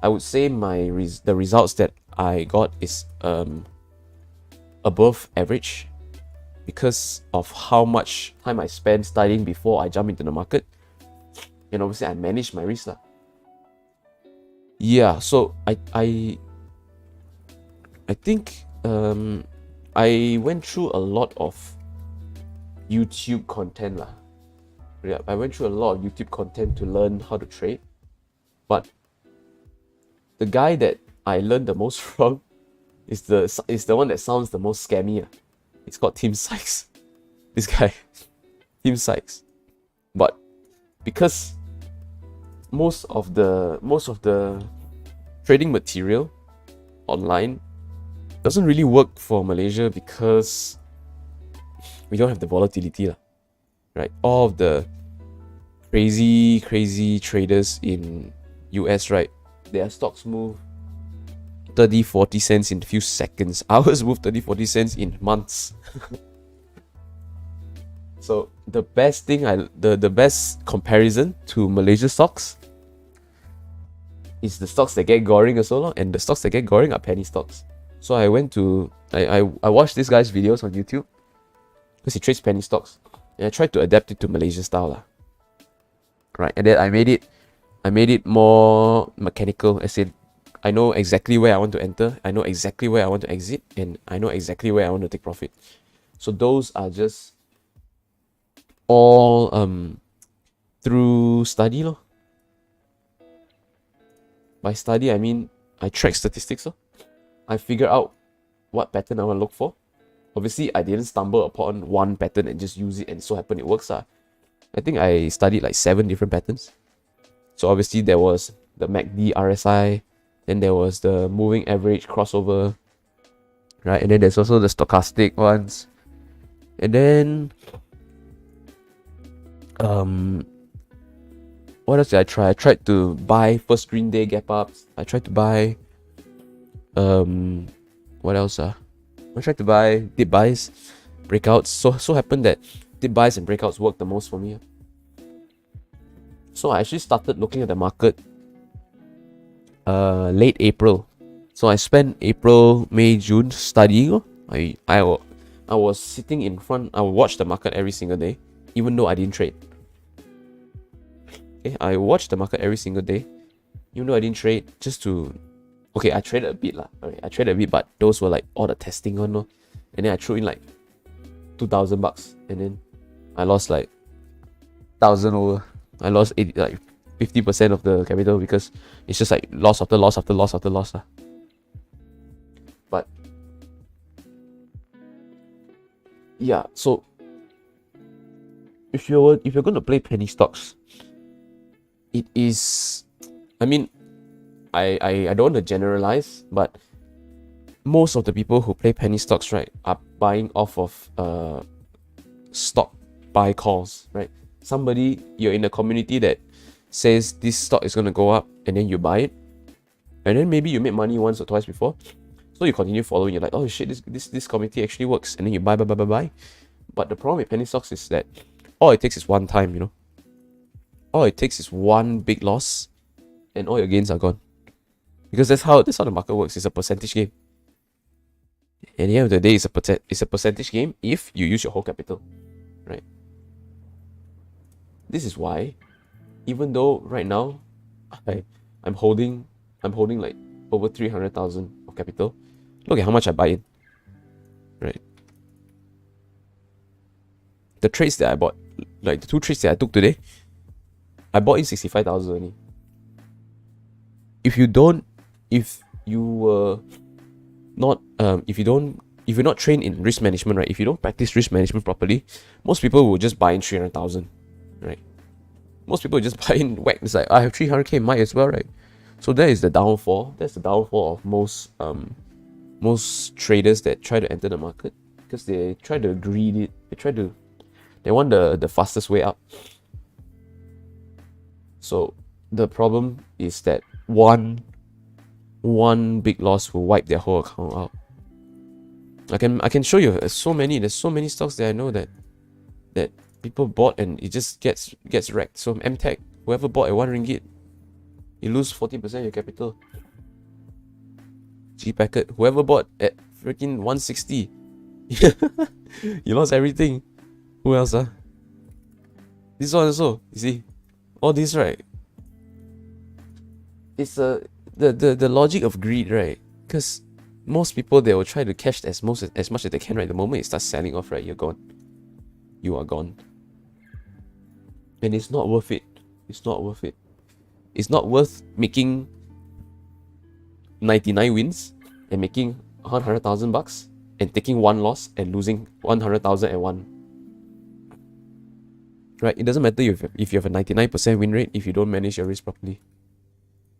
I would say the results that I got is above average because of how much time I spent studying before I jump into the market, and obviously I managed my risk. Yeah, so I think I went through a lot of YouTube content lah. Yeah, I went through a lot of YouTube content to learn how to trade, but the guy that I learned the most from is the one that sounds the most scammy. It's called Tim Sykes. This guy, Tim Sykes. But because most of the trading material online doesn't really work for Malaysia because we don't have the volatility, right? All of the crazy traders in US, right? Their stocks move 30-40 cents in a few seconds. Ours move 30-40 cents in months. So the best thing, the best comparison to Malaysia stocks is the stocks that get goring also, and the stocks that get goring are penny stocks. So I watched this guy's videos on YouTube because he trades penny stocks, and I tried to adapt it to Malaysian style, right? And then I made it more mechanical. As in, I know exactly where I want to enter, I know exactly where I want to exit, and I know exactly where I want to take profit. So those are just all through study, lor. By study, I mean I track statistics, lor. I figure out what pattern I want to look for. Obviously, I didn't stumble upon one pattern and just use it and so happen it works. I think I studied like 7 different patterns. So obviously there was the MACD RSI, then there was the moving average crossover, right? And then there's also the stochastic ones. And then what else did I try? I tried to buy first green day gap ups. I tried to buy what else? I tried to buy dip buys, breakouts. So happened that dip buys and breakouts worked the most for me. So I actually started looking at the market late April. So I spent April, May, June studying. I was sitting in front. I would watch the market every single day, even though I didn't trade. Okay, I watched the market every single day, even though I didn't trade, just to. Okay, I traded a bit lah. Alright, I traded a bit, but those were like all the testing one, no? And then I threw in like $2,000, and then I lost like 1,000 over. I lost 50% of the capital because it's just like loss after loss after loss after loss. But yeah, so if you're going to play penny stocks, it is, I mean, I don't want to generalize, but most of the people who play penny stocks, right, are buying off of stock buy calls, right? Somebody, you're in a community that says this stock is going to go up, and then you buy it, and then maybe you made money once or twice before, so you continue following. You're like, oh shit, this community actually works, and then you buy. But the problem with penny stocks is that all it takes is one time, you know. All it takes is one big loss, and all your gains are gone. Because that's how the market works. It's a percentage game. At the end of the day, it's a percentage game if you use your whole capital, right? this is why, even though right now I'm holding like over 300,000 of capital, look at how much I buy in, right? The trades that I bought, like the 2 trades that I took today, I bought in 65,000 only. If you don't, if you were not, if you're not trained in risk management, right? If you don't practice risk management properly, most people will just buy in 300,000, right? Most people just buy in whack. It's like, I have 300k, might as well, right? So that is the downfall. That's the downfall of most traders that try to enter the market, because they try to greed it. They want the fastest way up. So the problem is that one big loss will wipe their whole account out. I can show you there's so many stocks that I know that people bought and it just gets wrecked. So MTech, whoever bought at 1 ringgit, you lose 40% of your capital. G Packet, whoever bought at freaking 160, you lost everything. Who else? This one also, you see, all this, right? It's the logic of greed, right? Because most people, they will try to cash as much as they can, right? The moment it starts selling off, right, you're gone. You are gone. And it's not worth it. It's not worth it. It's not worth making 99 wins and making 100,000 bucks and taking 1 loss and losing 100,001. Right? It doesn't matter if you have a 99% win rate if you don't manage your risk properly.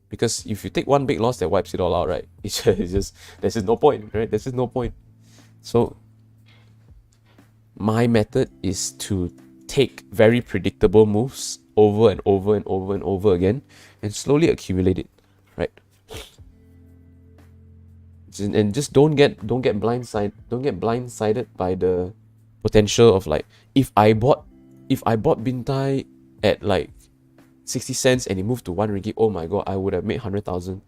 Because if you take 1 big loss that wipes it all out, right? It's just there's just no point, right? There's just no point. So my method is to take very predictable moves over and over and over and over again and slowly accumulate it, right? And just don't get blindsided by the potential of, like, if I bought Bintai at like 60 cents and it moved to 1 ringgit, oh my god, I would have made 100,000.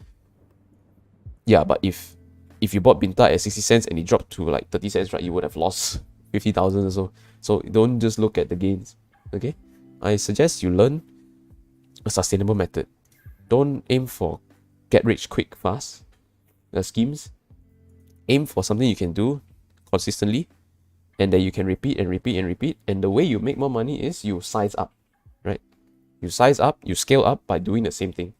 Yeah, but if you bought Bintai at 60 cents and it dropped to like 30 cents, right, you would have lost 50,000 or so. So don't just look at the gains, okay? I suggest you learn a sustainable method. Don't aim for get rich quick fast schemes. Aim for something you can do consistently and that you can repeat and repeat and repeat. And the way you make more money is you size up, right? You size up, you scale up by doing the same thing.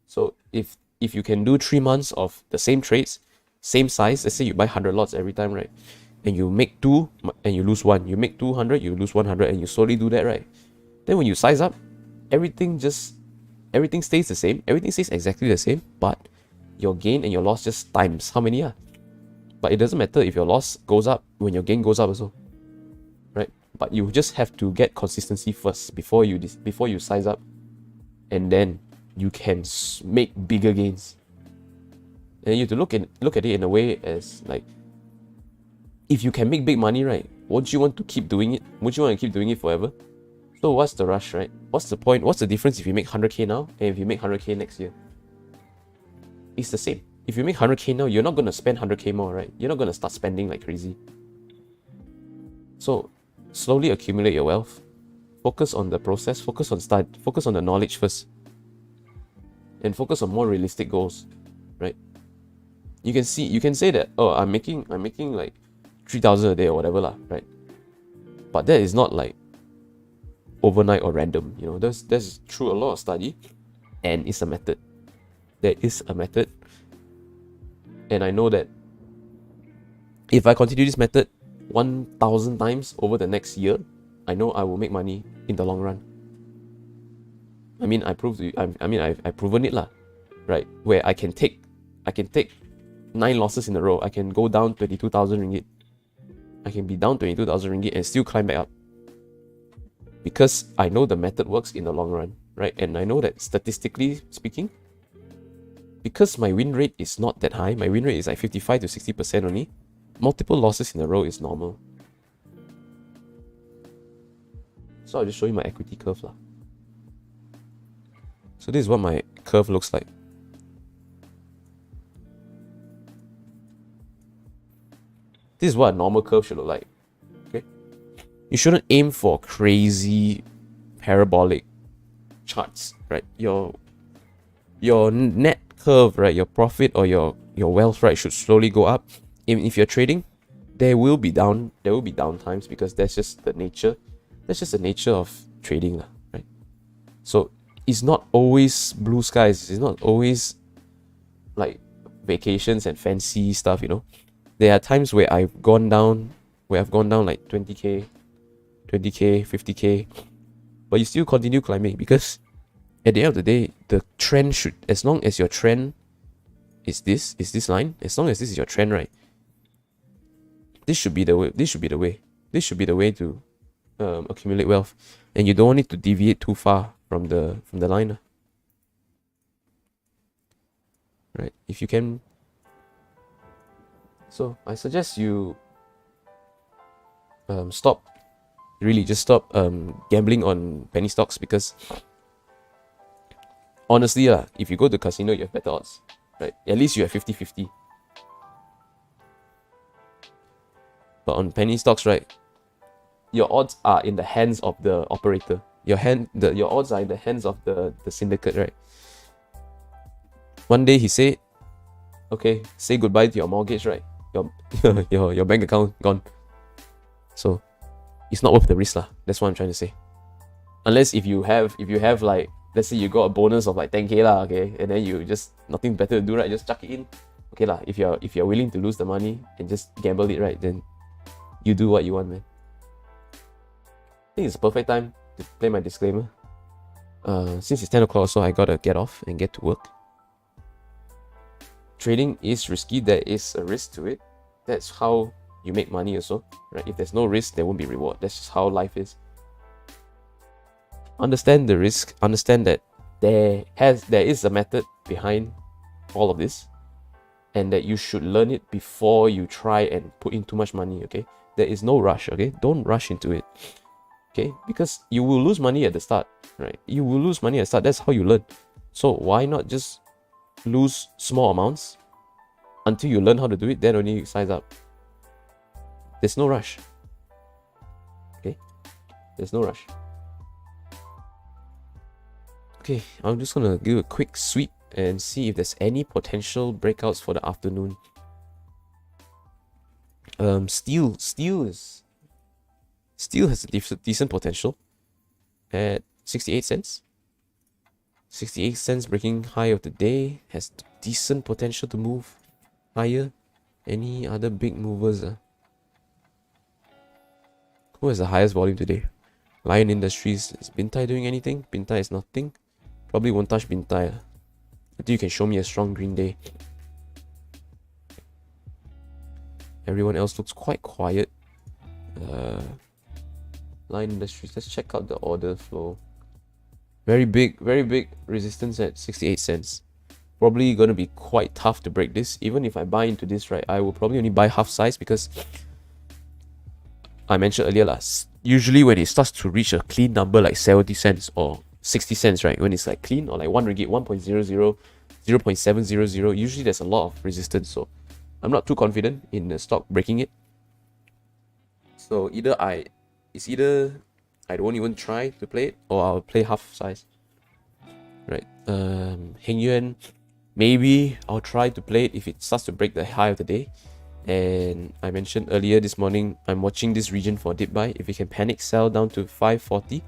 So if you can do 3 months of the same trades, same size, let's say you buy 100 lots every time, right? And you make 2 and you lose 1. You make 200, you lose 100, and you slowly do that, right? Then when you size up, everything stays the same. Everything stays exactly the same, but your gain and your loss just times how many are. But it doesn't matter if your loss goes up when your gain goes up also, right? But you just have to get consistency first before you size up, and then you can make bigger gains. And you have to look at it in a way as like, if you can make big money, right, won't you want to keep doing it? Won't you want to keep doing it forever? So what's the rush, right? What's the point? What's the difference if you make 100k now and if you make 100k next year? It's the same. If you make 100k now, you're not going to spend 100k more, right? You're not going to start spending like crazy. So slowly accumulate your wealth. Focus on the process. Focus on the knowledge first. And focus on more realistic goals, right? You can say that, oh, I'm making like 3,000 a day or whatever lah, right? But that is not like overnight or random, you know. That's through a lot of study, and it's a method. There is a method, and I know that if I continue this method 1,000 times over the next year, I know I will make money in the long run. I mean, I've proven it lah, right? Where I can take 9 losses in a row. I can go down 22,000 ringgit. I can be down 22,000 ringgit and still climb back up. Because I know the method works in the long run, right? And I know that statistically speaking, because my win rate is not that high, my win rate is like 55 to 60% only, multiple losses in a row is normal. So I'll just show you my equity curve lah. So this is what my curve looks like. This is what a normal curve should look like. Okay, you shouldn't aim for crazy parabolic charts, right? Your net curve, right? Your profit or your wealth, right, should slowly go up. Even if you're trading, there will be down times, because that's just the nature of trading, right? So it's not always blue skies. It's not always like vacations and fancy stuff, There are times where I've gone down like 20k, 50k, but you still continue climbing, because at the end of the day, the trend should, as long as your trend is this line, as long as this is your trend, right, this should be the way to accumulate wealth, and you don't want it to deviate too far from the line, right? If you can. So I suggest you stop gambling on penny stocks, because honestly, if you go to casino, you have better odds, right? At least you have 50-50. But on penny stocks, right, your odds are in the hands of the operator. Your odds are in the hands of the syndicate, right? One day he said, okay, say goodbye to your mortgage, right? Your bank account gone. So it's not worth the risk, lah. That's what I'm trying to say. Unless if you have like, let's say you got a bonus of like 10k lah, okay, and then you just nothing better to do, right? Just chuck it in. Okay lah, if you're willing to lose the money and just gamble it, right, then you do what you want, man. I think it's the perfect time to play my disclaimer. Since it's 10 o'clock, so I gotta get off and get to work. Trading is risky. There is a risk to it. That's how you make money also, right? If there's no risk, there won't be reward. That's just how life is. Understand the risk. Understand that there is a method behind all of this, and that you should learn it before you try and put in too much money, okay? There is no rush, okay? Don't rush into it, okay? Because you will lose money at the start, right? You will lose money at the start. That's how you learn. So why not just lose small amounts until you learn how to do it, then only you size up. There's no rush, okay? There's no rush. Okay, I'm just gonna give a quick sweep and see if there's any potential breakouts for the afternoon. Steel has a decent potential at 68 cents. 68 cents breaking high of the day, has decent potential to move higher. Any other big movers? Who has the highest volume today? Lion Industries. Is Bintai doing anything? Bintai is nothing. Probably won't touch Bintai. I think you can show me a strong green day. Everyone else looks quite quiet. Lion Industries. Let's check out the order flow. Very big resistance at 68 cents. Probably gonna be quite tough to break this. Even if I buy into this, right, I will probably only buy half size, because I mentioned earlier, usually when it starts to reach a clean number like 70 cents or 60 cents, right, when it's like clean, or like 1 ringgit, 1.00, 0.700, usually there's a lot of resistance. So I'm not too confident in the stock breaking it. So either I don't even try to play it, or I'll play half size, right? Heng Yuan, maybe I'll try to play it if it starts to break the high of the day. And I mentioned earlier this morning, I'm watching this region for dip buy. If it can panic sell down to 540,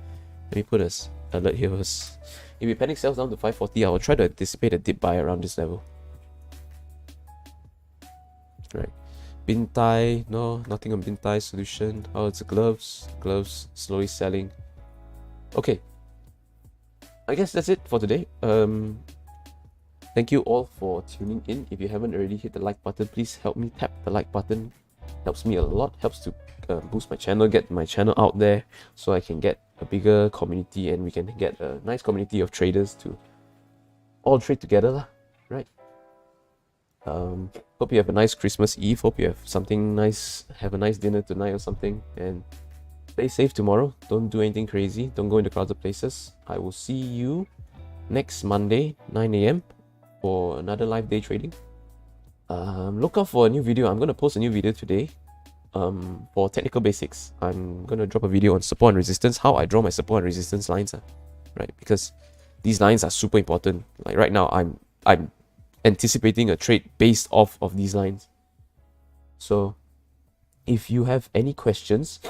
let me put a alert here first. If it panic sells down to 540, I will try to anticipate a dip buy around this level. Right. Bintai, no, nothing on Bintai solution. Oh, it's gloves slowly selling. Okay, I guess that's it for today. Thank you all for tuning in. If you haven't already hit the like button, please help me tap the like button. Helps me a lot. Helps to boost my channel, get my channel out there, so I can get a bigger community, and we can get a nice community of traders to all trade together, right? Hope you have a nice Christmas Eve. Hope you have something nice. Have a nice dinner tonight or something, and stay safe tomorrow. Don't do anything crazy. Don't go into crowded places. I will see you next Monday, 9 AM for another live day trading. Look out for a new video. I'm going to post a new video today. for technical basics, I'm gonna drop a video on support and resistance, how I draw my support and resistance lines, right? Because these lines are super important. Like right now, I'm anticipating a trade based off of these lines. So if you have any questions,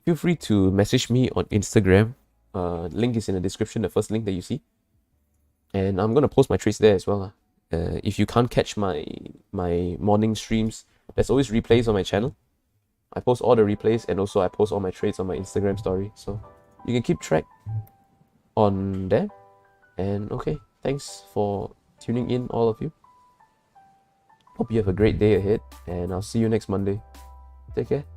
feel free to message me on Instagram. Link is in the description, the first link that you see. And I'm gonna post my trades there as well. If you can't catch my morning streams, there's always replays on my channel. I post all the replays, and also I post all my trades on my Instagram story, so you can keep track on there. And okay, thanks for tuning in, all of you. Hope you have a great day ahead, and I'll see you next Monday. Take care.